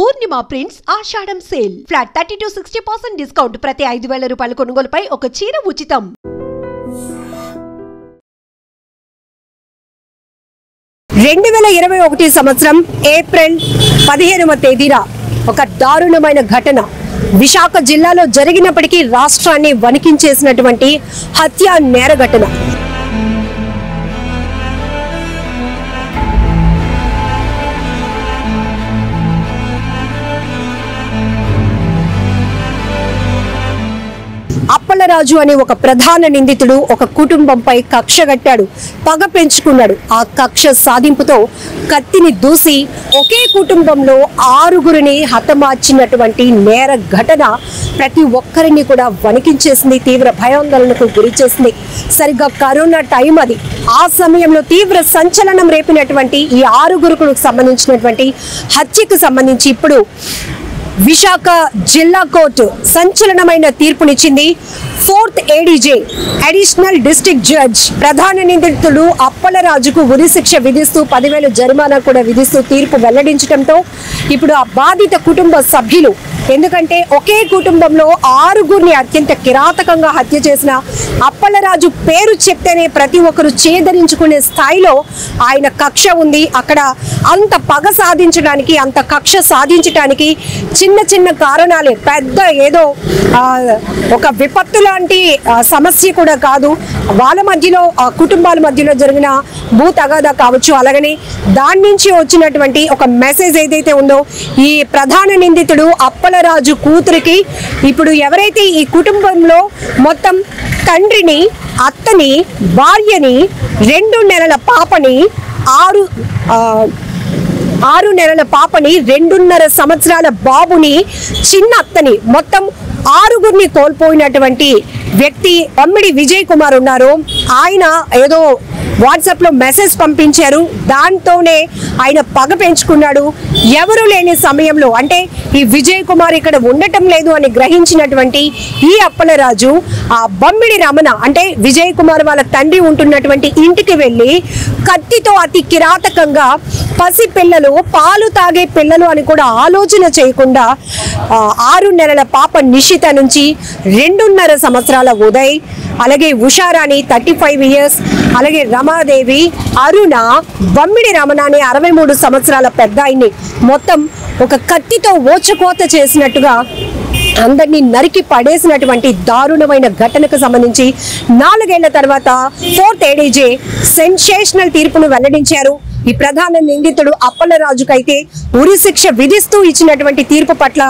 Purnima prints Ashadham sale flat 30 to 60% discount ప్రతి 5,000 రూపాయల కొనుగోలుపై ఒక చీర ఉచితం. 2021 సంవత్సరం ఏప్రిల్ 15వ తేదీన ఒక దారుణమైన ఘటన విశాఖ జిల్లాలో జరిగినప్పటికీ రాష్ట్రాన్ని వణికించేసినటువంటి హత్య నేర ఘటన. అప్పలరాజు అనే ఒక ప్రధాన నిందితుడు ఒక కుటుంబంపై కక్ష కట్టాడు, పగ పెంచుకున్నాడు. ఆ కక్ష సాధింపుతో కత్తిని దూసి ఒకే కుటుంబంలో 6గురిని హతమార్చినటువంటి నేర ఘటన ప్రతి ఒక్కరిని కూడా వణికించేసింది, తీవ్ర భయాందోళనకు గురి చేసింది. సరిగ్గా కరోనా టైం అది. ఆ సమయంలో తీవ్ర సంచలనం రేపినటువంటి ఈ 6గురుకు సంబంధించినటువంటి హత్యకు సంబంధించి ఇప్పుడు విశాఖ జిల్లా కోర్టు సంచలనమైన తీర్పునిచ్చింది. 4th ADJ additional district judge ప్రధాన నిందితుడు అప్పలరాజుకు ఉరి శిక్ష విధిస్తూ 10,000 జరిమానా కూడా విధిస్తూ తీర్పు వెల్లడించడంతో ఇప్పుడు ఆ బాధిత కుటుంబ సభ్యులు, ఎందుకంటే ఒకే కుటుంబంలో 6గురిని అత్యంత కిరాతకంగా హత్య చేసిన అప్పలరాజు పేరు చెప్తేనే ప్రతి ఒక్కరు చేదరించుకునే స్థాయిలో ఆయన కక్ష ఉంది. అక్కడ అంత పగ సాధించడానికి, అంత కక్ష సాధించడానికి చిన్న చిన్న కారణాలే, పెద్ద ఏదో ఒక విపత్తు లాంటి సమస్య కూడా కాదు. వాళ్ళ మధ్యలో కుటుంబాల మధ్యలో జరిగిన భూ తగాదా కావచ్చు, అలాగని దాని నుంచి వచ్చినటువంటి ఒక మెసేజ్ ఏదైతే ఉందో ఈ ప్రధాన నిందితుడు అప్పలరాజు కూతురికి ఇప్పుడు ఎవరైతే ఈ కుటుంబంలో మొత్తం తండ్రిని, అత్తని, భార్యని, 2 నెలల పాపని, 6 నెలల పాపని, 2.5 సంవత్సరాల బాబుని, చిన్న అత్తని, మొత్తం 6గురిని కోల్పోయినటువంటి వ్యక్తి బమ్మిడి విజయ్ కుమార్ ఉన్నారు. ఆయన ఏదో వాట్సాప్ లో మెసేజ్ పంపించారు, దాంతోనే ఆయన పగ పెంచుకున్నాడు. ఎవరు లేని సమయంలో, అంటే ఈ విజయ్ కుమార్ ఇక్కడ ఉండటం లేదు అని గ్రహించినటువంటి ఈ అప్పలరాజు ఆ బమ్మిడి రమణ అంటే విజయ్ కుమార్ వాళ్ళ తండ్రి ఉంటున్నటువంటి ఇంటికి వెళ్ళి కత్తితో అతి కిరాతకంగా పసి పిల్లలు, పాలు తాగే పిల్లలు అని కూడా ఆలోచన చేయకుండా 6 నెలల పాప నిషిత నుంచి 2.5 సంవత్సరాల ఉదయ్, అలాగే ఉషారాణి 35 years, అలాగే రమాదేవి, అరుణ, బమ్మిడి రమణ అనే 63 సంవత్సరాల పెద్దాయిని మొత్తం ఒక కత్తితో ఓచకోత చేసినట్టుగా అందరినీ నరికి పడేసినటువంటి దారుణమైన ఘటనకు సంబంధించి 4 ఏళ్ల తర్వాత 4th ADJ సెన్సేషనల్ తీర్పును వెల్లడించారు. ఈ ప్రధాన నిందితుడు అప్పలరాజుకైతే ఉరి శిక్ష విధిస్తూ ఇచ్చినటువంటి తీర్పు పట్ల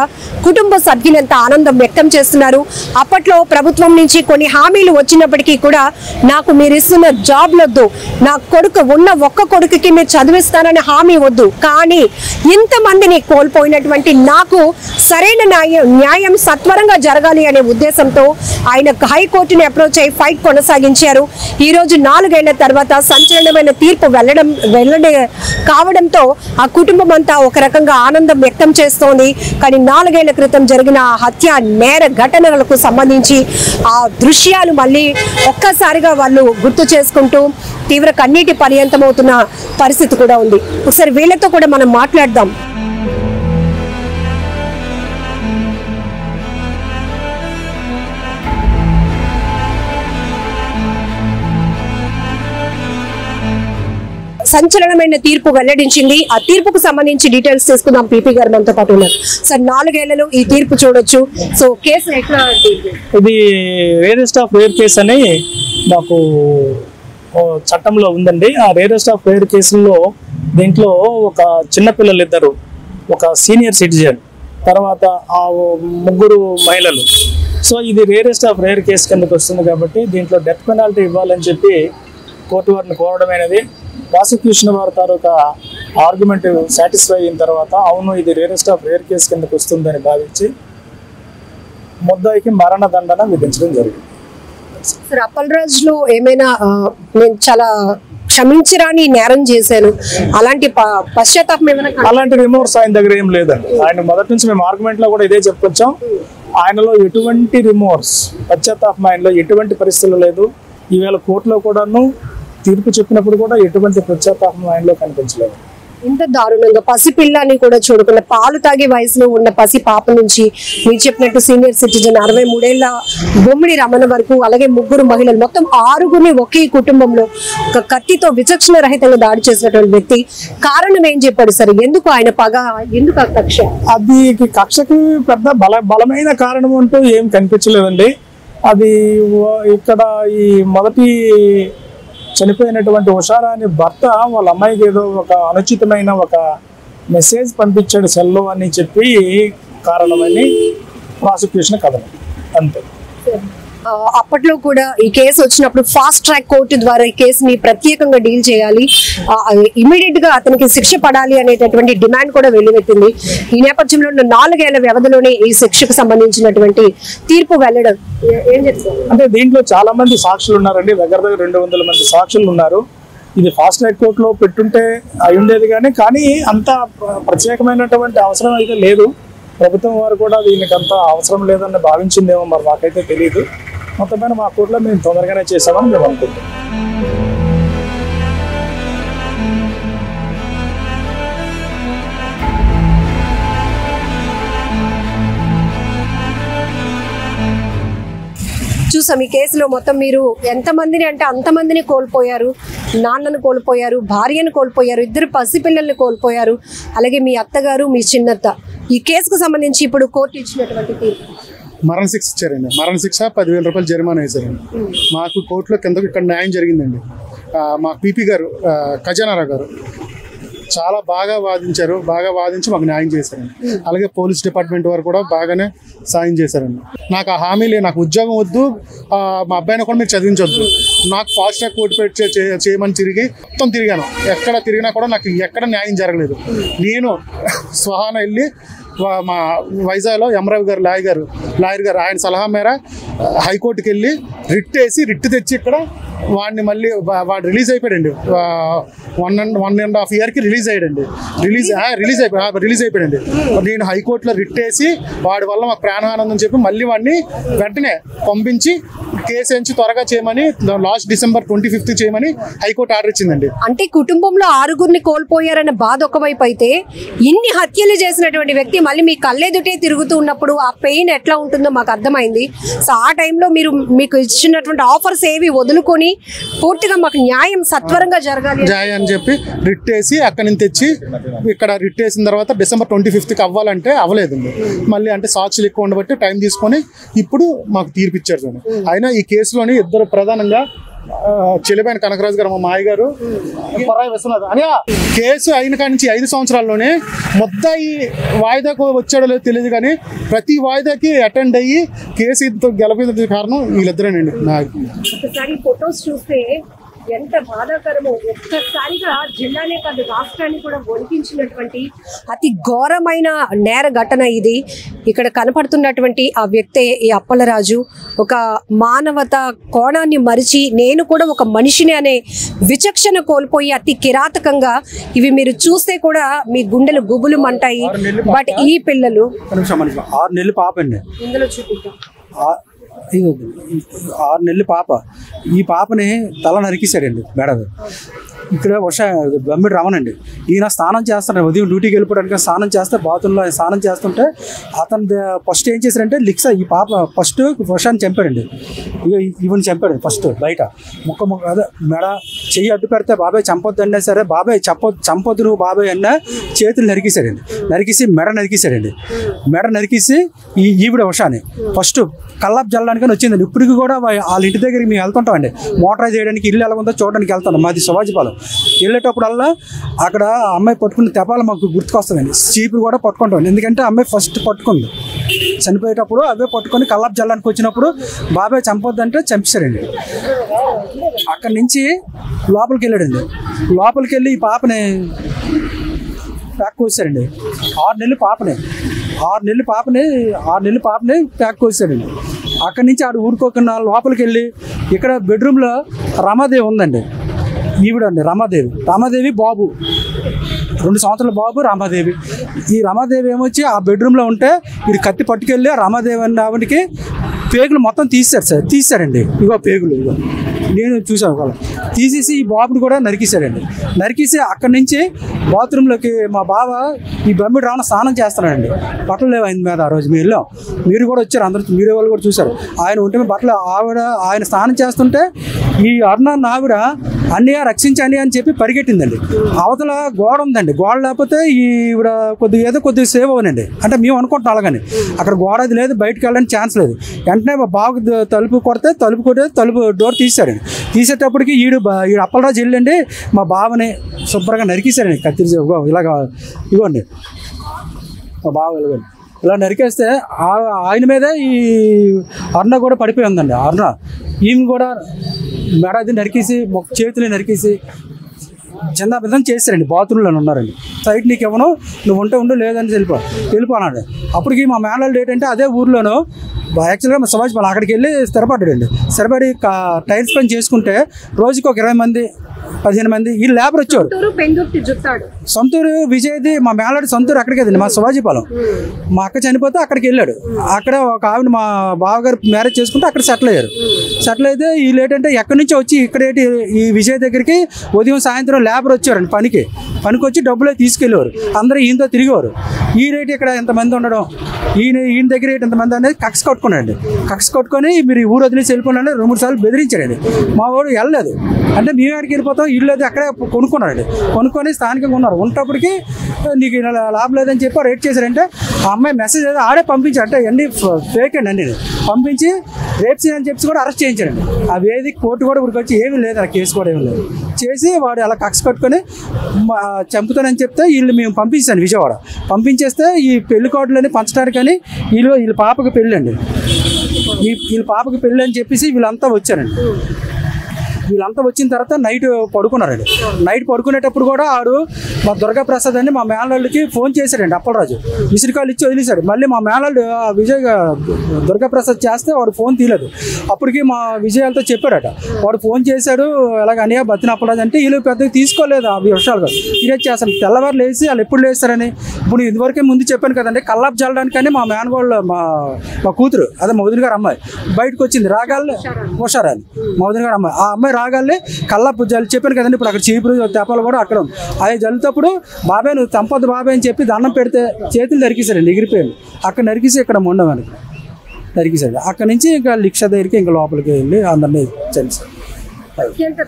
కుటుంబ సభ్యులంతా ఆనందం వ్యక్తం చేస్తున్నారు. అప్పట్లో ప్రభుత్వం నుంచి కొన్ని హామీలు వచ్చినప్పటికీ కూడా నాకు మీరు ఇస్తున్న జాబ్ వద్దు, నా కొడుకు ఉన్న ఒక్క కొడుకుకి మీరు చదివిస్తానని హామీ వద్దు, కానీ ఇంతమందిని కోల్పోయినటువంటి నాకు సరైన న్యాయం సత్వరంగా జరగాలి అనే ఉద్దేశంతో ఆయన హైకోర్టుని అప్రోచ్ అయి ఫైట్ కొనసాగించారు. ఈ రోజు 4 ఏళ్ల తర్వాత సంచలనమైన తీర్పు వెల్లడి కావడంతో ఆ కుటుంబం అంతా ఒక రకంగా ఆనందం వ్యక్తం చేస్తోంది. కానీ 4 ఏళ్ల క్రితం జరిగిన హత్య నేర ఘటనలకు సంబంధించి ఆ దృశ్యాలు మళ్ళీ ఒక్కసారిగా వాళ్ళు గుర్తు చేసుకుంటూ తీవ్ర కన్నీటి పర్యంతమవుతున్న పరిస్థితి కూడా ఉంది. ఒకసారి వీళ్ళతో కూడా మనం మాట్లాడదాం. సంచలనమైన తీర్పు వెల్లడించింది. ఆ తీర్పుకు సంబంధించి డీటెయిల్స్ తీసుకుందాం. పీపీ గారు మనతో పాటు ఉన్నారు. సార్, 4 ఏళ్లలో ఈ తీర్పు చూడొచ్చు. సో కేసు ఎట్లా? ఇది రేరెస్ట్ ఆఫ్ రేర్ కేసు అని మాకు చట్టంలో ఉందండి. ఆ రేరెస్ట్ ఆఫ్ రేర్ కేసుల్లో దీంట్లో ఒక చిన్నపిల్లలు 2, ఒక సీనియర్ సిటిజన్, తర్వాత ఆ 3 మహిళలు. సో ఇది రేరెస్ట్ ఆఫ్ రేర్ కేసు కిందకి వస్తుంది కాబట్టి దీంట్లో డెత్ పెనాల్టీ ఇవ్వాలని చెప్పి కోర్టు వారిని కోరడం అనేది ప్రాసిక్యూషన్ వారి తాలూకా ఆర్గ్యుమెంట్ సాటిస్ఫై అయిన తర్వాత అవును ఇది రేరెస్ట్ ఆఫ్ రేర్ కేసు కిందకు వస్తుందని భావించి ముద్దాయికి మరణదండన విధించడం జరిగింది. సార్, అప్పలరాజులో ఏమైనా నేను చాలా క్షమించరాని నేరం చేశాను అలాంటి పశ్చాత్తాపం ఏమైనా? అలాంటి రిమోర్స్ ఆయన దగ్గర ఏం లేదండి. ఆయన మొదటి నుంచి మేము ఆర్గ్యుమెంట్ లో కూడా ఇదే చెప్పుకొచ్చాం. ఆయనలో ఎటువంటి రిమోర్స్, పశ్చాత్తాపం ఆయనలో ఎటువంటి పరిస్థితులు లేదు. ఈవేళ కోర్టులో కూడాను తీర్పు చెప్పినప్పుడు కూడా ఎటువంటి పశ్చాత్తాపం ఆయనలో కనిపించలేదు. ఇంత దారుణంగా పసిపిల్లని కూడా చూడకుండా పాలు తాగే వయసులో ఉన్న పసి పాప నుంచి మీరు చెప్పినట్టు సీనియర్ సిటిజన్ 63 ఏళ్ల బొమ్మిడి రమణ వరకు అలాగే 3 మహిళలు మొత్తం 6 ఒకే కుటుంబంలో ఒక కత్తితో విచక్షణ రహితంగా దాడి చేసినటువంటి వ్యక్తి కారణం ఏం చెప్పాడు సార్? ఎందుకు ఆయన పగ, ఎందుకు ఆ కక్ష? అది కక్షకి పెద్ద బలమైన కారణం అంటూ ఏం కనిపించలేదండి. అది ఇక్కడ ఈ మొదటి చనిపోయినటువంటి ఉషారా అనే భర్త వాళ్ళ అమ్మాయికి ఏదో ఒక అనుచితమైన ఒక మెసేజ్ పంపించాడు సెల్లో అని చెప్పి కారణమని ప్రాసిక్యూషన్ కథనం అంతే. అప్పట్లో కూడా ఈ కేసు వచ్చినప్పుడు ఫాస్ట్ ట్రాక్ కోర్టు ద్వారా ఈ కేసుని ప్రత్యేకంగా డీల్ చేయాలి, ఇమీడియట్ గా అతనికి శిక్ష పడాలి అనేటటువంటి డిమాండ్ కూడా వెలువెట్టింది. ఈ నేపథ్యంలో 4 ఏళ్ల వ్యవధిలోనే ఈ శిక్షకు సంబంధించినటువంటి తీర్పు వెళ్లడం ఏం చెప్తారు? అంటే దీంట్లో చాలా మంది సాక్షులు ఉన్నారండి, దగ్గర 200 మంది సాక్షులు ఉన్నారు. ఇది ఫాస్ట్ ట్రాక్ కోర్టులో పెట్టుంటే అయి ఉండేది కానీ అంత ప్రత్యేకమైనటువంటి అవసరం అయితే లేదు. ప్రభుత్వం వారు కూడా దీనికి అంత అవసరం లేదని భావించిందేమో, మరి మాకైతే తెలియదు. మొత్తం మా కోర్టులో మేము తొందరగానే చేసామని మేము అనుకుంటాం. చూసాం ఈ కేసులో మొత్తం మీరు ఎంతమందిని అంటే అంతమందిని కోల్పోయారు. నాన్నను కోల్పోయారు, భార్యను కోల్పోయారు, 2 పసిపిల్లల్ని కోల్పోయారు, అలాగే మీ అత్తగారు, మీ చిన్నత్త. ఈ కేసుకు సంబంధించి ఇప్పుడు కోర్టు ఇచ్చినటువంటి తీర్పు మరణ శిక్ష ఇచ్చారండి. మరణ శిక్ష 10,000 రూపాయలు జరిమానా వేశారండి. మాకు కోర్టులో ఇక్కడ న్యాయం జరిగిందండి. మా పీపీ గారు ఖజానారావు గారు చాలా బాగా వాదించి మాకు న్యాయం చేశారండి. అలాగే పోలీస్ డిపార్ట్మెంట్ వారు కూడా బాగానే సాయం చేశారండి. నాకు ఆ హామీ లేదు, నాకు ఉద్యోగం వద్దు, మా అబ్బాయిని కూడా మీరు చదివించొద్దు, నాకు ఫాస్ట్ ట్రాక్ కోర్టు పెట్టి చేయమని మొత్తం తిరిగాను. ఎక్కడ తిరిగినా కూడా నాకు ఎక్కడ న్యాయం జరగలేదు. నేను స్వహాన వెళ్ళి మా వైజాగ్లో ఎంరావు గారు లాయర్ గారు ఆయన సలహా మేర హైకోర్టుకి వెళ్ళి రిట్ తెచ్చి ఇక్కడ వాడిని మళ్ళీ వాడు రిలీజ్ అయిపోయాడండి. 1.5 yearకి రిలీజ్ అయ్యాడండి. రిలీజ్ అయిపోయాడండి. నేను హైకోర్టులో రిట్ వేసి వాడి వల్ల మాకు ప్రాణహానందం చెప్పి మళ్ళీ వాడిని వెంటనే పంపించి కేసు ఎంచి త్వరగా చేయమని లాస్ట్ December 25th చేయమని హైకోర్టు ఆర్డర్ ఇచ్చిందండి. అంటే కుటుంబంలో 6 కోల్పోయారన్న బాధ ఒకవైపు అయితే, ఇన్ని హత్యలు చేసినటువంటి వ్యక్తి మళ్ళీ మీ కళ్ళెదుటే తిరుగుతూ ఉన్నప్పుడు ఆ పెయిన్ ఎట్లా ఉంటుందో మాకు అర్థమైంది. సో ఆ టైంలో మీకు ఇచ్చినటువంటి ఆఫర్స్ ఏవి వదులుకొని పూర్తిగా మాకు న్యాయం సత్వరంగా జరగాలి అని చెప్పి రిట్ వేసి అక్కడి నుంచి తెచ్చి ఇక్కడ రిట్ వేసిన తర్వాత December 25th అవ్వాలంటే అవ్వలేదండి. మళ్ళీ అంటే సాక్షులు ఎక్కువ ఉండబట్టి టైం తీసుకొని ఇప్పుడు మాకు తీర్పిచ్చారు చూడండి. అయినా ఈ కేసులోని 2 ప్రధానంగా చెలిపోయిన కనకరాజు గారు, మా మాయ గారు, పరాయి విశ్వనాథ్ అని కేసు అయిన కాడి నుంచి 5 సంవత్సరాల్లోనే ముద్దాయి వాయిదాకు వచ్చాడో లేదో తెలియదు కానీ ప్రతి వాయిదాకి అటెండ్ అయ్యి కేసు గెలిపిన కారణం వీళ్ళిద్దరేనండి. ఒకసారి ఫొటోస్ చూస్తే ఎంత బాధాకరమో, ఒక్కసారిగా జిల్లానే కాదు రాష్ట్రాన్ని కూడా వణికించినటువంటి అతి ఘోరమైన నేర ఘటన ఇది. ఇక్కడ కనపడుతున్నటువంటి ఆ వ్యక్తే ఈ అప్పలరాజు. ఒక మానవత కోణాన్ని మరిచి నేను కూడా ఒక మనిషిని అనే విచక్షణ కోల్పోయి అతి కిరాతకంగా ఇవి మీరు చూస్తే కూడా మీ గుండెలు గుబులు మంటాయి. బట్ ఈ పిల్లలు 6 నెలలు పాప అండి, ఇందులో చూపిద్దాం. 6 నెలలు పాప. ఈ పాపని తల నరికేశాడండి మెడది. ఇక్కడ బొమ్మిడి రమణండి, ఈయన స్నానం చేస్తాడు, ఉదయం డ్యూటీకి వెళ్ళిపోవడానికి స్నానం చేస్తే బాత్రూంలో స్నానం చేస్తుంటే అతను ఫస్ట్ ఏం చేశారంటే ఈ పాప ఫస్ట్ వర్షాన్ని చంపాడండి. ఈవెన్ చంపాడు ఫస్ట్ బయట ముక్క అదే మెడ చెయ్యి అడ్డు పెడితే బాబాయ్ చంపొద్దు అన్నా సరే బాబాయ్ చంపొద్దు నువ్వు బాబాయ్ అన్న చేతులు నరికేశాడండి. నరికేసి మెడ నరికేసి ఈవిడ వర్షాన్ని ఫస్ట్ కల్లాపు జల్లడానికని వచ్చిందండి. ఇప్పటికి కూడా వాళ్ళ ఇంటి దగ్గరికి మేము వెళ్తుంటామండి, మోటార్ చేయడానికి ఇల్లు ఎలా ఉందో చూడడానికి వెళ్తాం. మాది శివాజీపాలెం. వెళ్ళేటప్పుడల్లా అక్కడ అమ్మాయి పట్టుకున్న తెపాలు మాకు గుర్తుకొస్తుందండి. చీపులు కూడా పట్టుకుంటాం, ఎందుకంటే అమ్మాయి ఫస్ట్ పట్టుకుంది చనిపోయేటప్పుడు. అవే పట్టుకొని కల్లాపు జల్లడానికి వచ్చినప్పుడు బాబాయ్ చంపొద్దంటే చంపేశారండి. అక్కడి నుంచి లోపలికి వెళ్ళాడండి. లోపలికి వెళ్ళి ఈ పాపని ప్యాక్ కోసారండి. 6 నెలలు పాపని ప్యాక్ కోసారండి. అక్కడి నుంచి ఆడు ఊరుకోకుండా లోపలికి వెళ్ళి ఇక్కడ బెడ్రూమ్లో రమాదేవి ఉందండి. ఈవిడండి రమాదేవి బాబు, 2 సంవత్సరాల బాబు రమాదేవి. ఈ రమాదేవి ఏమొచ్చి ఆ బెడ్రూమ్లో ఉంటే వీడు కత్తి పట్టుకెళ్ళి రమాదేవి అనే ఆవిడకి పేగులు మొత్తం తీశారండి. ఇగో పేగులు ఇగో నేను చూసాను వాళ్ళు తీసేసి ఈ బాబుని కూడా నరికేశారండి. నరికేసి అక్కడి నుంచి బాత్రూంలోకి మా బావ ఈ బొమ్మిడి రావణ స్నానం చేస్తున్నాడండి. బట్టలు లేవు ఆయన మీద. ఆ రోజు మీరు కూడా వచ్చారు, అందరూ మీడియా వాళ్ళు కూడా చూశారు. ఆయన ఉంటే బట్టలు ఆయన స్నానం చేస్తుంటే ఈ అరుణ ఆవిడ అన్నయ్య రక్షించండి అని చెప్పి పరిగెట్టిందండి. అవతల గోడ ఉందండి, గోడ లేకపోతే ఈవిడ కొద్దిగా సేవ్ అవునండి. అంటే మేము అనుకుంటాం అలాగని. అక్కడ గోడ అది లేదు, బయటకు వెళ్ళడానికి ఛాన్స్ లేదు. వెంటనే మా బావకు తలుపు కొడితే తలుపు డోర్ తీశారండి. తీసేటప్పటికి ఈడు అప్పలరాజు వెళ్ళండి మా బావని శుభ్రంగా నరికేశారండి. కత్తిరి ఇవ్వండి మా బావ వెళ్ళండి ఇలా నరికేస్తే ఆయన మీదే ఈ అరుణ కూడా పడిపోయి ఉందండి. అరుణ ఈమె కూడా మెడది నరికేసి చేతులు నరికేసి చిన్న విధం చేశారండి. బాత్రూంలో ఉన్నారండి. సైట్ నీకు ఇవ్వను, నువ్వు ఉంటే లేదని వెళ్ళిపోనాడు. అప్పటికి మా మేనల్డ్ ఏంటంటే అదే ఊర్లోనూ యాక్చువల్గా మా సమాజ్ అక్కడికి వెళ్ళి స్థిరపడ్డాడండి. స్థిరపడి టైల్స్ పని చేసుకుంటే రోజుకి ఒక 20 మంది 15 మంది ఈ లేబర్ వచ్చేవారు. సొంతూరు విజయ్ది మా మేనల్డ్ సొంతూరు అక్కడికి వెళ్ళింది, మా శివాజీపాలెం. మా అక్క చనిపోతే అక్కడికి వెళ్ళాడు. అక్కడ ఒక ఆవిడ మా బావగారు మ్యారేజ్ చేసుకుంటే అక్కడ సెటిల్ అయ్యారు. సెటిల్ అయితే వీళ్ళు ఏంటంటే ఎక్కడి నుంచో వచ్చి ఇక్కడేంటి ఈ విజయ్ దగ్గరికి ఉదయం సాయంత్రం లేబర్ వచ్చేవారండి. పనికి వచ్చి డబ్బులు తీసుకెళ్ళేవారు. అందరూ ఈయనతో తిరిగేవారు. ఈ రేటు ఇక్కడ ఎంతమంది ఉండడం, ఈయన దగ్గర ఎంతమంది అనేది కక్ష కట్టుకున్నాడండి. కక్ష కట్టుకొని మీరు ఊరు వదిలేసి వెళ్ళిపోయినా 2-3 సార్లు బెదిరించాడండి. మా వాడు వెళ్ళలేదు. అంటే మేము ఎక్కడికి వెళ్ళిపోతాం, ఇల్లు అది అక్కడే కొనుక్కున్నాడండి. కొనుక్కొని స్థానికంగా ఉన్నారు. ఉన్నప్పటికీ నీకు లాభం లేదని చెప్పి రేట్ చేశారంటే ఆ అమ్మాయి మెసేజ్ అయితే ఆడే పంపించారు. అంటే అన్ని ఫేక్ అండి పంపించి రేప్ చేయని చెప్పి కూడా అరెస్ట్ చేయించారండి. ఆ వేదిక కోర్టు కూడా ఇక్కడికి వచ్చి ఏమీ లేదు, ఆ కేసు కూడా ఏమీ లేదు. చేసి వాడు అలా కక్ష కట్టుకొని చంపుతానని చెప్తే వీళ్ళు మేము పంపించాను విజయవాడ. పంపించేస్తే ఈ పెళ్లి కార్డులని పంచడానికని వీళ్ళ పాపకి పెళ్ళి అండి. వీళ్ళ పాపకి పెళ్ళి అని చెప్పేసి వీళ్ళంతా వచ్చారండి. వీళ్ళంతా వచ్చిన తర్వాత నైట్ పడుకున్నారండి. నైట్ పడుకునేటప్పుడు కూడా ఆడు మా దుర్గాప్రసాద్ అని మా మేనల్లుడికి ఫోన్ చేశాడండి. అప్పలరాజు మిస్డ్ కాల్ ఇచ్చి వదిలేశాడు. మళ్ళీ మా మేనల్లుడు విజయ్ దుర్గాప్రసాద్ చేస్తే వాడు ఫోన్ తీయలేదు. అప్పటికి మా విజయాలతో చెప్పాడట. వాడు ఫోన్ చేశాడు, ఎలాగ అనియా బతిన అప్పలరాజు అంటే వీళ్ళు పెద్దగా తీసుకోలేదు. ఆ విషయాలుగా ఇరేజ్ చేస్తాను. తెల్లవారు లేచి వాళ్ళు ఎప్పుడు లేస్తారని ఇప్పుడు ఇదివరకే ముందు చెప్పాను కదండి. కల్లాపు చల్లడానికని మా మేనగోళ్ళు మా కూతురు అదే మా వదిన గారు అమ్మాయి బయటకు వచ్చింది. రాగాలి హుషారాలి మా వదిన గారు అమ్మాయి. ఆ అమ్మాయి రాగాలి కల్లాపు జల్లి చెప్పాను కదండి. ఇప్పుడు అక్కడ చీపురు తెపాలు కూడా అక్కడ అది జల్లుతప్పుడు బాబాయ్ నువ్వు తంపొద్దు బాబాయ్ అని చెప్పి దండం పెడితే చేతులు నరికేశారండి. ఎగిరిపోయాను. అక్కడ నరికేసి ఇక్కడ మొండమని నరికేశాడు. అక్కడ నుంచి ఇంకా లిక్ష దగ్గరికి ఇంకా లోపలికి వెళ్ళి అందరినీ చలిసారు. అంత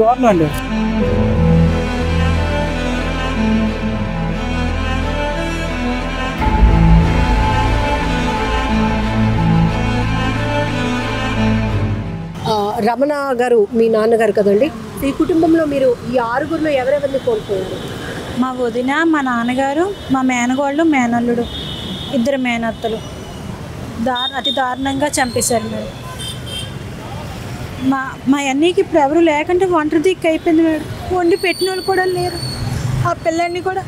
దారుణం అండి. రమణ గారు మీ నాన్నగారు కదండి. ఈ కుటుంబంలో మీరు ఈ 6గురిలో ఎవరెవరిని కోల్పోయారు? మా వదిన, మా నాన్నగారు, మా మేనగోళ్ళు, మేనల్లుడు, 2 మేనత్తలు అతి దారుణంగా చంపేశారు మేడం. మా అన్నయ్యకి ఇప్పుడు ఎవరు లేకుంటే ఒంటరి దిక్కు అయిపోయింది మేడం. వండి పెట్టిన వాళ్ళు కూడా లేరు. ఆ పిల్లల్ని కూడా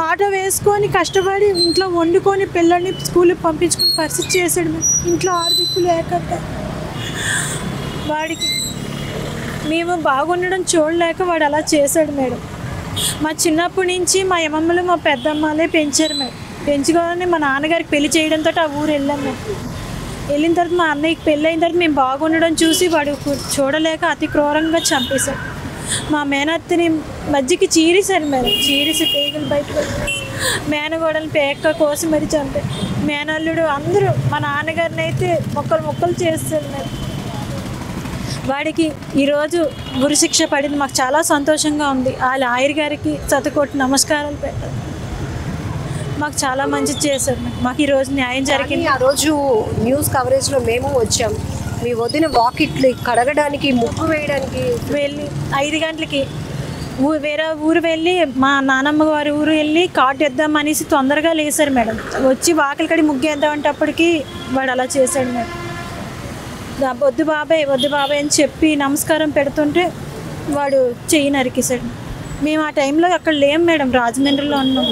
ఆటో వేసుకొని కష్టపడి ఇంట్లో వండుకొని పిల్లల్ని స్కూల్కి పంపించుకుని పరిస్థితి చేశాడు మేడం. ఇంట్లో 6 దిక్కు లేకుండా వాడికి మేము బాగుండడం చూడలేక వాడు అలా చేశాడు మేడం. మా చిన్నప్పటి నుంచి మా అమ్మమ్మలు మా పెద్దమ్మలే పెంచారు మేడం. పెంచుకోవాలని మా నాన్నగారికి పెళ్లి చేయడంతో ఆ ఊరు వెళ్ళాం మేము. వెళ్ళిన తర్వాత మా అన్నయ్యకి పెళ్ళి అయిన తర్వాత మేము బాగుండడం చూసి వాడు చూడలేక అతి క్రూరంగా చంపేశాడు. మా మేనత్తని మధ్యకి చీరేశారు మేడం. చీరేసి పేగులు బయటకు మేనగోడలు పేక కోసి మరి చంపారు. మేనల్లుడు అందరూ మా నాన్నగారిని అయితే మొక్కలు చేస్తారు మేడం. వాడికి ఈరోజు గురుశిక్ష పడింది. మాకు చాలా సంతోషంగా ఉంది. ఆ లాయర్ గారికి శతకోటి నమస్కారాలు పెట్టారు. మాకు చాలా మంచి చేశారు. మాకు ఈరోజు న్యాయం జరిగింది. ఆ రోజు న్యూస్ కవరేజ్లో మేము వచ్చాం. మీ వదిన వాకిట్లు కడగడానికి ముగ్గు వేయడానికి వెళ్ళి 5 గంటలకి వేరే ఊరు వెళ్ళి మా నానమ్మ వారి ఊరు వెళ్ళి కార్డు వేద్దామనేసి తొందరగా లేసారు మేడం. వచ్చి వాకిలి కడి ముగ్గు వేద్దామంటే అప్పటికి వాడు అలా చేశాడు మేడం. వద్దు బాబాయ్ అని చెప్పి నమస్కారం పెడుతుంటే వాడు చెయ్యి నరికేశాడు. మేము ఆ టైంలో అక్కడ లేం మేడం, రాజమండ్రిలో ఉన్నాం.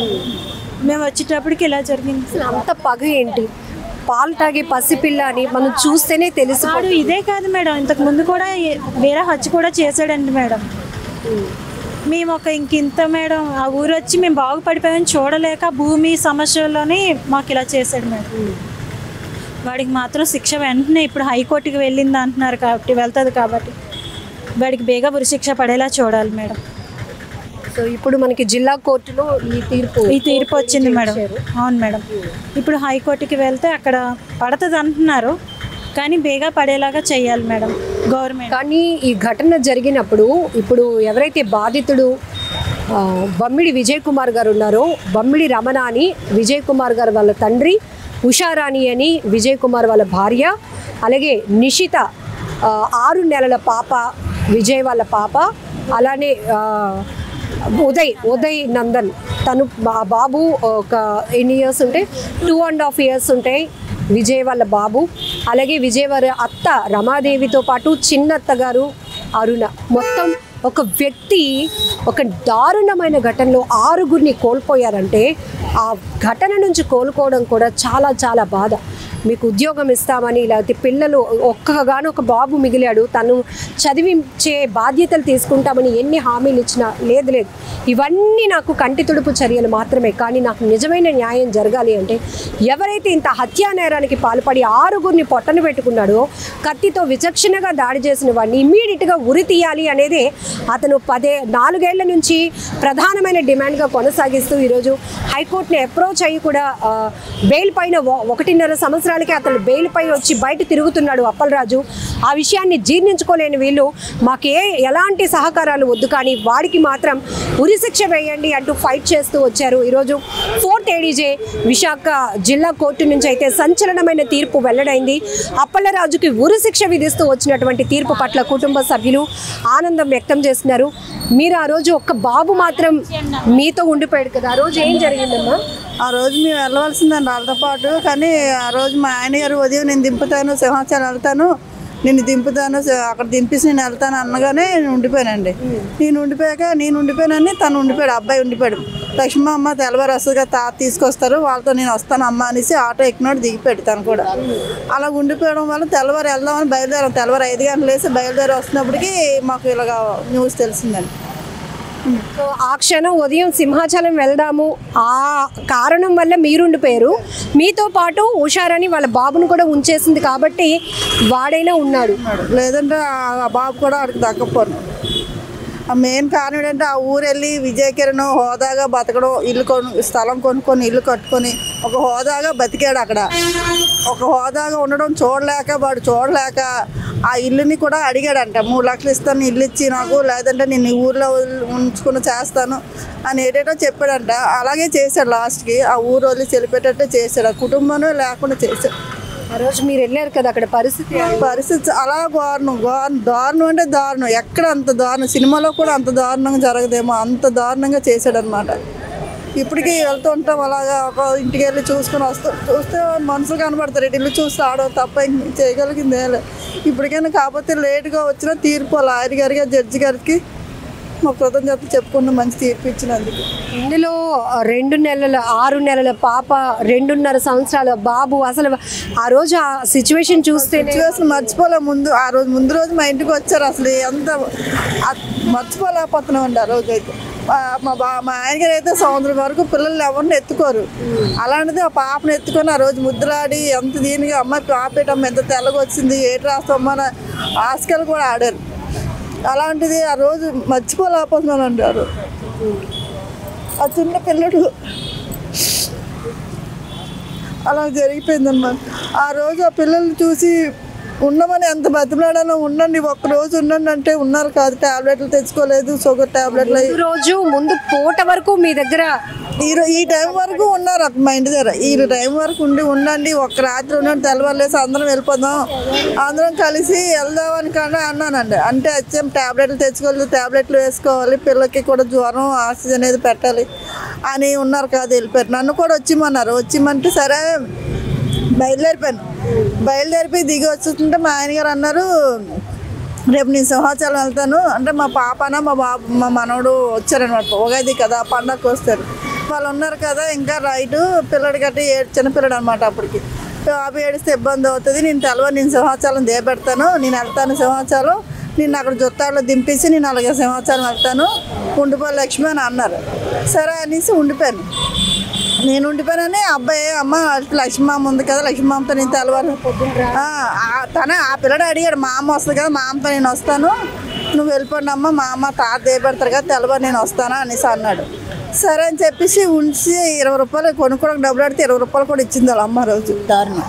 మేము వచ్చేటప్పటికి ఇలా జరిగింది. అంత పగ ఏంటి? పాలు తాగే పసిపిల్ల అని మనం చూస్తేనే తెలుసు. వాడు ఇదే కాదు మేడం, ఇంతకు ముందు కూడా వేరే హత్య కూడా చేశాడండి మేడం. మేము ఇంత మేడం ఆ ఊరు వచ్చి మేము బాగుపడిపోయామని చూడలేక భూమి సమస్యలోనే మాకు ఇలా చేశాడు మేడం. వాడికి మాత్రం శిక్ష వెంటనే ఇప్పుడు హైకోర్టుకి వెళ్ళింది అంటున్నారు కాబట్టి వెళ్తుంది కాబట్టి వాడికి బేగా ఉరిశిక్ష పడేలా చూడాలి మేడం. సో ఇప్పుడు మనకి జిల్లా కోర్టులో ఈ తీర్పు వచ్చింది మేడం. అవును మేడం. ఇప్పుడు హైకోర్టుకి వెళ్తే అక్కడ పడుతుంది అంటున్నారు కానీ బేగా పడేలాగా చేయాలి మేడం గవర్నమెంట్. కానీ ఈ ఘటన జరిగినప్పుడు ఇప్పుడు ఎవరైతే బాధితుడు బమ్మిడి విజయ్ కుమార్ గారు ఉన్నారో, బమ్మిడి రమణ అని విజయ్ కుమార్ గారు వాళ్ళ తండ్రి, ఉషారాణి అని విజయ్ కుమార్ వాళ్ళ భార్య, అలాగే నిషిత 6 నెలల పాప విజయ్ వాళ్ళ పాప, అలానే ఉదయ్ నందన్ తను బాబు ఒక ఎన్ని ఇయర్స్ ఉంటాయి 2.5 ఇయర్స్ ఉంటాయి విజయ్ వాళ్ళ బాబు, అలాగే విజయ్ వారి అత్త రమాదేవితో పాటు చిన్నత్త గారు అరుణ. మొత్తం ఒక వ్యక్తి ఒక దారుణమైన ఘటనలో 6గురిని కోల్పోయారంటే ఆ ఘటన నుంచి కోలుకోవడం కూడా చాలా చాలా బాధ. మీకు ఉద్యోగం ఇస్తామని, లేకపోతే పిల్లలు ఒక బాబు మిగిలాడు, తను చదివించే బాధ్యతలు తీసుకుంటామని ఎన్ని హామీలు ఇచ్చినా లేదు. ఇవన్నీ నాకు కంటి తుడుపు చర్యలు మాత్రమే. కానీ నాకు నిజమైన న్యాయం జరగాలి అంటే ఎవరైతే ఇంత హత్యా నేరానికి పాల్పడి 6గురిని పొట్టను పెట్టుకున్నాడో, కత్తితో విచక్షణగా దాడి చేసిన వాడిని ఇమ్మీడియట్గా ఉరి తీయాలి అనేది అతను 4 ఏళ్ల నుంచి ప్రధానమైన డిమాండ్గా కొనసాగిస్తూ ఈరోజు హైకోర్టుని అప్రోచ్ అయ్యి కూడా బెయిల్ పైన 1.5 సంవత్సరాలకి అతను బెయిల్ పై వచ్చి బయట తిరుగుతున్నాడు అప్పలరాజు. ఆ విషయాన్ని జీర్ణించుకోలేని వీళ్ళు మాకు ఎలాంటి సహకారాలు వద్దు కానీ వాడికి మాత్రం ఉరిశిక్ష వేయండి అంటూ ఫైట్ చేస్తూ వచ్చారు. ఈరోజు 4th ADJ విశాఖ జిల్లా కోర్టు నుంచి అయితే సంచలనమైన తీర్పు వెల్లడైంది. అప్పలరాజుకి ఉరిశిక్ష విధిస్తూ వచ్చినటువంటి తీర్పు పట్ల కుటుంబ సభ్యులు ఆనందం వ్యక్తం చేస్తున్నారు. మీరు ఆ రోజు ఒక్క బాబు మాత్రం మీతో ఉండిపోయాడు కదా, ఆ రోజు ఏం జరిగిందమ్మా? ఆ రోజు మేము వెళ్ళవలసిందండి వాళ్ళతో పాటు. కానీ ఆ రోజు మా ఆయన గారు ఉదయం నేను దింపుతాను, సింహాచలం వెళ్తాను, నిన్ను దింపుతాను, అక్కడ దింపేసి నేను వెళ్తాను అనగానే నేను ఉండిపోయానండి. నేను ఉండిపోయానని తను ఉండిపోయాడు, అబ్బాయి ఉండిపోయాడు. లక్ష్మీ అమ్మ తెల్లవారు వస్తుందిగా, తాత తీసుకొస్తారు, వాళ్ళతో నేను వస్తాను అమ్మ అనేసి ఆటో ఎక్కినోడు దిగిపోయాడు తను కూడా. అలా ఉండిపోవడం వల్ల తెల్లవారు వెళ్దామని బయలుదేరాం. తెల్లవారు 5 గంటలు వేసి బయలుదేరి వస్తున్నప్పటికీ మాకు ఇలాగ న్యూస్ తెలిసిందండి. సో ఆ క్షణం ఉదయం సింహాచలం వెళ్దాము ఆ కారణం వల్ల మీరుండిపోయారు. మీతో పాటు ఉషారని వాళ్ళ బాబును కూడా ఉంచేసింది కాబట్టి వాడైనా ఉన్నాడు, లేదంటే ఆ బాబు కూడా వాడికి దక్కపోను. ఆ మెయిన్ కారణం ఏంటంటే ఆ ఊరు వెళ్ళి విజయకిరణ్ హోదాగా బతకడం, స్థలం కొనుక్కొని ఇల్లు కట్టుకొని ఒక హోదాగా బతికాడు. అక్కడ ఒక హోదాగా ఉండడం చూడలేక ఆ ఇల్లుని కూడా అడిగాడంట. 3 లక్షలు ఇస్తాను, ఇల్లు ఇచ్చి నాకు, లేదంటే నేను ఈ ఊర్లో ఉంచుకుని చేస్తాను అని ఏటేటో చెప్పాడంట. అలాగే చేశాడు. లాస్ట్కి ఆ ఊరు వదిలి చెలిపెట్టేట్టే చేశాడు. ఆ కుటుంబమే లేకుండా చేశాడు. ఆ రోజు మీరు వెళ్ళారు కదా, అక్కడ పరిస్థితి అలా దారుణం అంటే దారుణం. ఎక్కడ అంత దారుణం, సినిమాలో కూడా అంత దారుణంగా జరగదేమో, అంత దారుణంగా చేశాడు అనమాట. ఇప్పటికీ వెళ్తూ ఉంటాం అలాగా, ఒక ఇంటికి వెళ్ళి చూస్తే మనుషులు కనబడతారు, ఇల్లు చూస్తే ఆడో తప్ప చేయగలిగిందే. ఇప్పటికైనా కాకపోతే లేటుగా వచ్చిన తీర్పు లాయర్ గారికి, జడ్జి గారికి మా కృతజ్ఞత చెప్పుకున్న మంచి తీర్పు ఇచ్చినందుకు. ఇందులో 2 నెలల 6 నెలల పాప, 2.5 సంవత్సరాల బాబు, అసలు ఆ రోజు ఆ సిచ్యువేషన్ చూస్తే మర్చిపోలే. ముందు రోజు మా ఇంటికి వచ్చారు, అసలు ఎంత మర్చిపోలేకపోతున్నాం అండి. ఆ రోజు అయితే మా ఆయన గారు అయితే సంవత్సరం వరకు పిల్లల్ని ఎవరిని ఎత్తుకోరు. అలాంటిది ఆ పాపను ఎత్తుకొని ఆ రోజు ముద్దులాడి ఎంత దీనిగా అమ్మాయి పాపేటమ్మ ఎంత తెల్లగా వచ్చింది, ఏటి రాస్తామా అని ఆస్కలు కూడా ఆడారు. అలాంటిది ఆ రోజు మర్చిపోలేకపోతున్నాను అంటారు. ఆ చిన్న పిల్లడు అలా జరిగిపోయిందన్నమాట. ఆ రోజు ఆ పిల్లల్ని చూసి ఉండమని ఎంత బతిమలాడానో, ఉండండి ఒక్కరోజు ఉండండి అంటే ఉన్నారు కాదు. టాబ్లెట్లు తెచ్చుకోలేదు, షుగర్ టాబ్లెట్లు. రోజు ముందు పూట వరకు మీ దగ్గర ఈ టైం వరకు ఉన్నారు మా ఇంటి దగ్గర. ఈ టైం వరకు ఉండండి, ఒక్క రాత్రి ఉండండి, తెల్లవారులేసి అందరం వెళ్ళిపోదాం, అందరం కలిసి వెళ్దామని కానీ అన్నానండి. అంటే వచ్చాం, టాబ్లెట్లు తెచ్చుకోలేదు, టాబ్లెట్లు వేసుకోవాలి, పిల్లలకి కూడా జ్వరం, ఆక్సిజన్ అనేది పెట్టాలి అని ఉన్నారు కాదు. వెళ్ళిపోయారు. నన్ను కూడా వచ్చిమంటే సరే బయలుదేరిపోయి దిగి వచ్చుతుంటే మా ఆయన గారు అన్నారు, రేపు నేను సింహాచలం వెళ్తాను అంటే మా పాపన మా బాబు మా మనవడు వచ్చారనమాట. ఉగాది కదా, పండగకు వస్తారు. వాళ్ళు ఉన్నారు కదా, ఇంకా రైటు పిల్లడి గట్టి చిన్నపిల్లడు అనమాట. అప్పటికి బాబు ఏడిస్తే ఇబ్బంది అవుతుంది, నేను సింహాచలం దిగబెడతాను, నేను వెళ్తాను సింహాచలం, నేను అక్కడ జొత్తాడులో దింపేసి నేను అలాగే సింహాచలం వెళ్తాను, ఉండిపో లక్ష్మి అని అన్నారు. సరే అనేసి ఉండిపోయాను. నేను ఉండిపోయానని అబ్బాయి అమ్మ లక్ష్మమ్మ ఉంది కదా, లక్ష్మమ్మతో నేను తెలవాలి తనే ఆ పిల్లడు అడిగాడు, మా అమ్మ వస్తుంది కదా, మా అమ్మతో నేను వస్తాను, నువ్వు వెళ్ళిపోండి అమ్మ, మా అమ్మ తాత దేపెడతారు కదా, తెలవాలి నేను వస్తాను అనేసి అన్నాడు. సరే అని చెప్పేసి ఉంచి 20 రూపాయలు కొనుక్కోవడానికి డబ్బులు అడితే 20 రూపాయలు కూడా ఇచ్చింది వాళ్ళ అమ్మ రోజు. దారుణం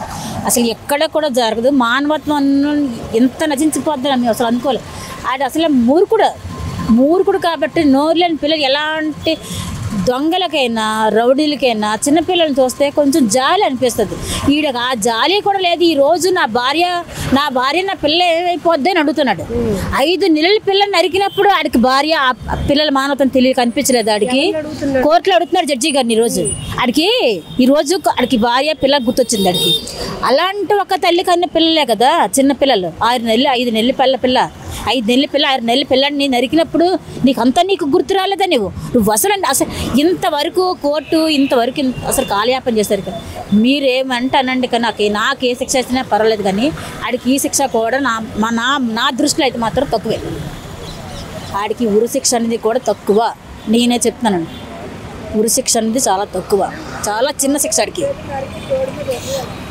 అసలు ఎక్కడ కూడా జరగదు. మానవత్వం ఎంత నశించిపోద్దని మేము అసలు అనుకోలేదు. అది అసలు మూర్ఖుడు కాబట్టి నోరు లేని పిల్లలు ఎలాంటి దొంగలకైనా రౌడీలకైనా చిన్నపిల్లల్ని చూస్తే కొంచెం జాలి అనిపిస్తుంది. ఈడకి ఆ జాలి కూడా లేదు. ఈరోజు నా భార్య నా పిల్ల ఏమైపోద్ది అని అడుగుతున్నాడు. 5 నెలల పిల్లని నరికినప్పుడు ఆడికి భార్య ఆ పిల్లల మానవతం కనిపించలేదు. ఆడికి కోర్టులో అడుగుతున్నాడు జడ్జి గారిని. ఈరోజు ఆడికి భార్య పిల్ల గుర్తొచ్చింది ఆడికి. అలాంటి ఒక తల్లి కన్నా పిల్లలే కదా చిన్న పిల్లలు. 6 నెలలు 5 నెలల పిల్ల 5 నెలల పిల్ల 6 నెలల పిల్లని నీకు నరికినప్పుడు నీకు గుర్తు రాలేదా? నువ్వు అసలు ఇంతవరకు కోర్టు అసలు కాలయాపన చేశారు కదా. మీరేమంటే అనండి కానీ నాకు ఏ శిక్ష ఇచ్చినా పర్వాలేదు, కానీ ఆడికి ఈ శిక్ష కూడా నా దృష్టిలో అయితే మాత్రం తక్కువే. ఆడికి ఉరి శిక్ష అనేది కూడా తక్కువ. నేనే చెప్తున్నాను, ఉరి శిక్ష అనేది చాలా తక్కువ, చాలా చిన్న శిక్ష.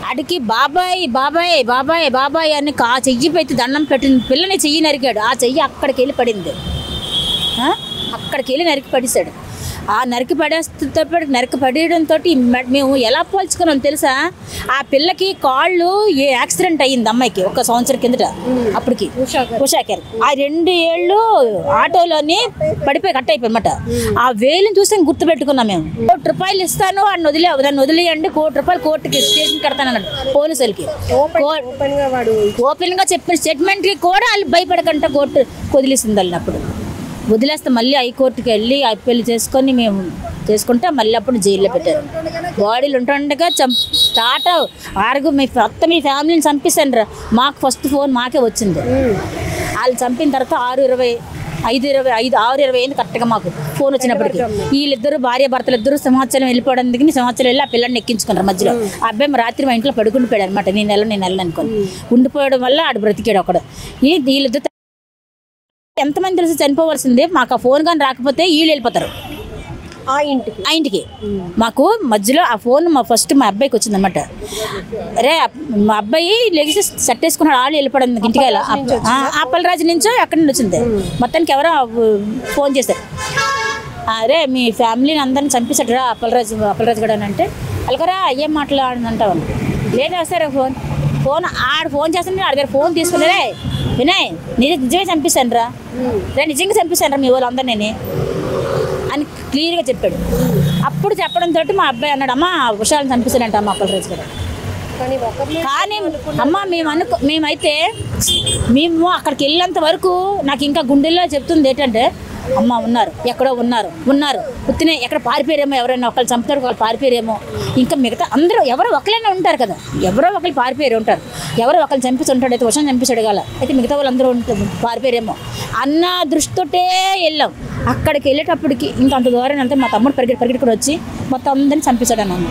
ఆడికి బాబాయ్ బాబాయ్ బాబాయ్ బాబాయ్ అని చెయ్యి పెట్టి దండం పెట్టిన పిల్లని చెయ్యి నరికాడు. ఆ చెయ్యి అక్కడికి వెళ్ళి పడింది, అక్కడికి వెళ్ళి నరికి పడేశాడు. ఆ నరికి పడేయడంతో మేము ఎలా పోల్చుకున్నాం తెలుసా? ఆ పిల్లకి కాళ్ళు యాక్సిడెంట్ అయ్యింది అమ్మాయికి 1 సంవత్సరం కిందట. అప్పటికి ఉషాకర్ ఆ 2 ఏళ్ళు ఆటోలోని పడిపోయి కట్ అయిపోయి అనమాట. ఆ వేలుని చూస్తే గుర్తుపెట్టుకున్నాం మేము. 1 కోటి రూపాయలు ఇస్తాను, దాన్ని వదిలేయండి, 1 కోటి రూపాయలు కోర్టుకి స్టేషన్ కడతానన్నాడు పోలీసులకి. ఓపెన్ గా చెప్పిన స్టేట్మెంట్ కి కూడా వాళ్ళు భయపడకంట కోర్టు వదిలేసింది. వాళ్ళప్పుడు వదిలేస్తే మళ్ళీ హైకోర్టుకి వెళ్ళి పెళ్లి చేసుకొని మేము చేసుకుంటే మళ్ళీ అప్పుడు జైల్లో పెట్టారు. బాడీలు ఉంటుండగా స్టార్ట్ మీ ఫ్యామిలీని చంపేశాను రా. మాకు ఫస్ట్ ఫోన్ మాకే వచ్చింది. వాళ్ళు చంపిన తర్వాత 6:20 అయింది కరెక్ట్గా మాకు ఫోన్ వచ్చినప్పటికీ. వీళ్ళిద్దరు భార్య భర్తలు ఇద్దరు సింహాచలం వెళ్ళిపోవడానికి సింహాచలం వెళ్ళి ఆ పిల్లల్ని ఎక్కించుకున్నారు మధ్యలో. ఆ అబ్బాయి రాత్రి మా ఇంట్లో పడుకుండిపోయాడు అనమాట. నేను వెళ్ళను అనుకోని ఉండిపోవడం వల్ల ఆడు బ్రతికాడు అక్కడ. వీళ్ళిద్దరు ఎంతమంది తెలిసి చనిపోవాల్సిందే. మాకు ఆ ఫోన్ కానీ రాకపోతే వీళ్ళు వెళ్ళిపోతారు ఆ ఇంటికి. మాకు మధ్యలో ఆ ఫోన్ మా అబ్బాయికి వచ్చిందనమాట. అరే మా అబ్బాయి లెగిసి సెట్ వేసుకున్నాడు, వాళ్ళు వెళ్ళిపోవడం ఇంటికి. అప్పలరాజు నుంచో ఎక్కడి నుండి వచ్చింది. మొత్తానికి ఎవరో ఫోన్ చేశారు, అరే మీ ఫ్యామిలీని అందరిని చంపేశాడు రా అప్పలరాజు కూడా అని అంటే, అలాగరా ఏం మాట్లాడంటావు లేదా వస్తారా ఫోన్ ఆడు ఫోన్ చేస్తాను. ఆడి దగ్గర ఫోన్ తీసుకున్నారే, వినయ్ నిజమే చంపిస్తాను రా, నిజంగా చంపిస్తాను రా మీ వాళ్ళు అందరినీ అని క్లియర్గా చెప్పాడు. అప్పుడు చెప్పడంతో మా అబ్బాయి అన్నాడు, అమ్మ ఉషాలను చంపిస్తాడంట అమ్మ అప్పలరాజు గారు. కానీ అమ్మ మేమైతే అక్కడికి వెళ్ళేంత వరకు నాకు ఇంకా గుండెల్లో చెప్తుంది ఏంటంటే, అమ్మ ఉన్నారు ఎక్కడో ఉన్నారు పుత్తినే ఎక్కడ పారిపోయారేమో, ఎవరైనా ఒకళ్ళు చంపుతారు ఒకళ్ళు పారిపోయారేమో, ఇంకా మిగతా అందరూ ఎవరో ఒకరైనా ఉంటారు కదా, ఎవరో ఒకళ్ళు పారిపోయారు ఉంటారు, ఎవరో ఒకళ్ళు చంపేసి ఉంటాడు, అయితే వర్షం చంపేసాడు కదా, అయితే మిగతా వాళ్ళు అందరూ పారిపోయారేమో అన్న దృష్టితోటే వెళ్ళాం. అక్కడికి వెళ్ళేటప్పటికి ఇంకా అంత దూరం అంతా మా తమ్ముడు పరిగెట్టి కూడా వచ్చి మొత్తం అందరినీ చంపేశాడు అన్న.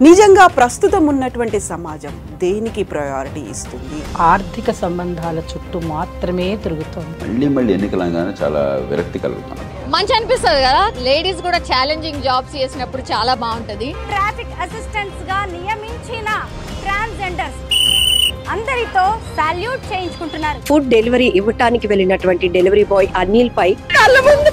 నిజంగా ప్రస్తుతం ఉన్నటువంటి సమాజం దేనికి ప్రయారిటీ ఇస్తుంది? ఆర్థిక సంబంధాల చుట్టూ మాత్రమే తిరుగుతుంది. మళ్ళీ ఎన్నికలంగానే చాలా విరక్తి కలుగుతుంది. మంచి అనిపిస్తుంది కదా, లేడీస్ కూడా ఛాలెంజింగ్ జాబ్స్ చేసినప్పుడు చాలా బాగుంటది. ట్రాఫిక్ అసిస్టెంట్స్ గా నియమించిన ట్రాన్స్జెండర్స్ అందరితో సాల్యూట్ చేయించుకుంటున్నారు. ఫుడ్ డెలివరీ ఇవ్వటానికి వెళ్ళినటువంటి డెలివరీ బాయ్ అనిల్ పై కళ్ళ ముందు